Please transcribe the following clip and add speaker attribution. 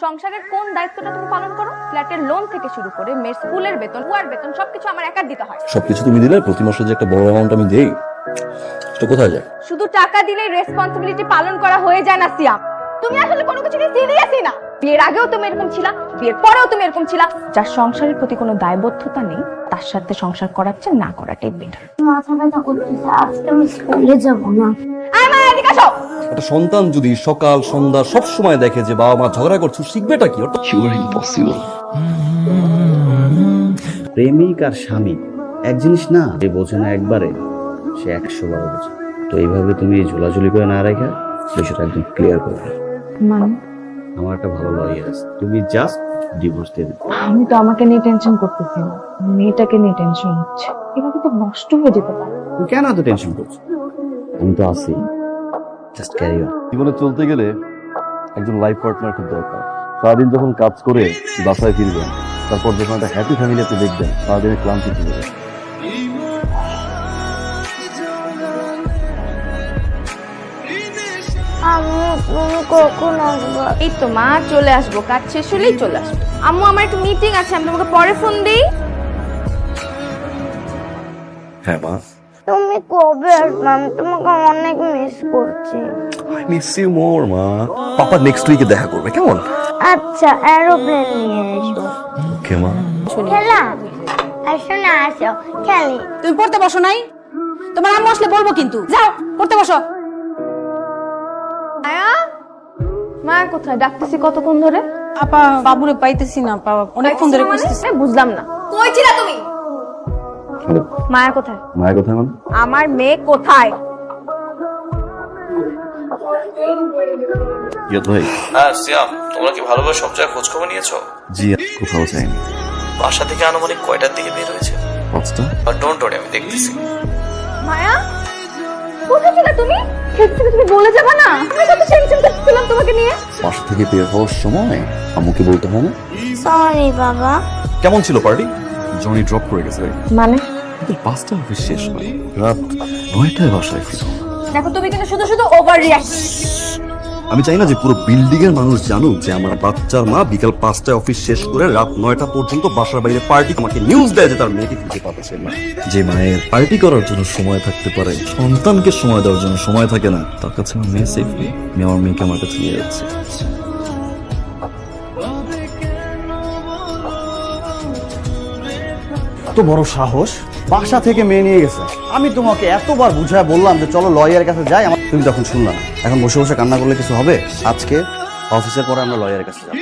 Speaker 1: সংসারের কোন দায়িত্বটা তুমি পালন করো? ফ্ল্যাটের লোন থেকে শুরু করে মেয়ের স্কুলের বেতন, বুয়ার বেতন সবকিছু আমার একার দিতে হয়।
Speaker 2: সবকিছু তুমি দিলে, প্রতি মাসে যে একটা বড় অ্যামাউন্ট আমি দেই, সেটা কোথায় যায়?
Speaker 1: শুধু টাকা দিলেই রেসপন্সিবিলিটি পালন করা হয়ে যায় না সিয়াম। তুমি আসলে কোনো কিছু নিয়ে সিরিয়াসই না। বিয়ের আগেও তুমি এরকম ছিলা, বিয়ের পরেও তুমি এরকম ছিলা। যার সংসারের প্রতি কোনো দায়বদ্ধতা নেই তার সাথে সংসার করার চেয়ে না করাটাই বেটার।
Speaker 3: মাথা ব্যথা করতেছে, আজকে আমি স্কুলে যাব না।
Speaker 1: আয় মা, এদিকে আসো।
Speaker 2: একটা সন্তান যদি সকাল সন্ধ্যা সব সময় দেখে যে বাবা মা ঝগড়া করছো, শিখবেটা কি? ওটা ইম্পসিবল।
Speaker 4: প্রেমিক আর স্বামী এক জিনিস না, যে বোঝে না একবারে সে 100 বার বোঝে। তো এইভাবে তুমি ঝোলাঝুলি করে না রেখে বিষয়টা একদম ক্লিয়ার করে দাও।
Speaker 1: মানে
Speaker 4: আমার একটা ভালো লয়ার আছে, তুমি জাস্ট ডিভোর্স দিয়ে দেবে।
Speaker 1: আমি তো আমাকে নিয়ে টেনশন করতেছি না, মেয়েটাকে নিয়ে টেনশন হচ্ছে। এভাবে তো নষ্ট হয়ে যেতে পারে।
Speaker 4: তুমি কেন এত টেনশন করছো? আমি তো আছি, জাস্ট ক্যারি অন।
Speaker 2: জীবনে চলতে গেলে একজন লাইফ পার্টনার খুব দরকার। সারাদিন যখন কাজ করে বাসায় ফিরবেন, তারপর যখন একটা হ্যাপি ফ্যামিলি আপনি দেখবেন, সারাদিনের ক্লান্তি চলে যাবে।
Speaker 3: তুমি কখন আসবে?
Speaker 1: এই তো মা, চলে আসবো, কাজ শেষ হলেই চলে আসবো। আম্মু, আমার একটু মিটিং আছে, আমি তোমাকে পরে ফোন দিই।
Speaker 2: হ্যাঁ মা,
Speaker 3: তুমি কবে আসবে? আমি তোমাকে অনেক মিস করছি।
Speaker 2: আই মিস ইউ মোর মা। পাপা নেক্সট উইকে দেখা করবে, কেমন?
Speaker 3: আচ্ছা, এরোপ্লেন নিয়ে এসো।
Speaker 2: ওকে মা।
Speaker 3: খেলা আসো না, আসো খেলি।
Speaker 5: তুমি পড়তে বসো নাই? তোমার আম্মু আসলে বলবো কিন্তু। যাও পড়তে বসো।
Speaker 1: মায়া, মা কোথায়? ডাকতেছি কতক্ষণ ধরে।
Speaker 5: আপা বাবুরে পাইতেছি না, আপা অনেকক্ষণ ধরে খুঁজতেছি।
Speaker 1: বুঝলাম না, কই ছিলা তুমি?
Speaker 2: হ্যালো,
Speaker 1: মায়া কোথায়?
Speaker 2: মায়ের কথা মানে?
Speaker 1: আমার মেয়ে কোথায়?
Speaker 2: ইয়ত ভাই।
Speaker 6: হ্যাঁ সিয়াম, তোমরা কি ভালোভাবে সব জায়গায় খোঁজ খবর নিয়েছো?
Speaker 2: জি, কোথাও যায়নি।
Speaker 6: বাসা থেকে আনুমানিক কয়টার দিকে বের হয়েছে?
Speaker 2: 5টা।
Speaker 6: আর ডোন্ট ওয়ারি, আমি দেখতেছি।
Speaker 1: মায়া, কোথায় ছিলা তুমি? তুমি বলে যাবে না? আমি কত টেনশন করছিলাম তোমাকে নিয়ে।
Speaker 2: বাসা থেকে বের হওয়ার সময় আম্মুকে বলতে হয় না?
Speaker 3: সরি বাবা।
Speaker 2: কেমন ছিল পার্টি? জনি ড্রপ করে গেছে।
Speaker 1: মানে?
Speaker 2: কিন্তু 5টা অফিস শেষ হয়, রাত 9টায় বাসায় ফিরো।
Speaker 1: দেখো, তুমি কিন্তু শুধু শুধু ওভার রিঅ্যাক্ট।
Speaker 2: আমি চাই না যে পুরো বিল্ডিং এর মানুষ জানুক যে আমার বাচ্চার মা বিকাল 5টায় অফিস শেষ করে রাত 9টা পর্যন্ত বাসার বাইরে পার্টি, আমাকে নিউজ দেয় যে তার মেয়েকে খুঁজে পাচ্ছে না। যে মায়ের পার্টি করার জন্য সময় থাকতে পারে, সন্তানকে সময় দেওয়ার জন্য সময় থাকে না, তার কাছে আমার মেয়ে সেফ নেই। আমি আমার মেয়েকে আমার কাছে নিয়ে যাচ্ছি।
Speaker 7: এত বড় সাহস, বাসা থেকে মেয়ে নিয়ে গেছে। আমি তোমাকে এতবার বুঝায় বললাম যে চলো লয়ারের কাছে যাই, তুমি তখন শুনলাম না। এখন বসে বসে কান্না করলে কিছু হবে? আজকে অফিসের পরে আমরা লয়ারের কাছে যাবো।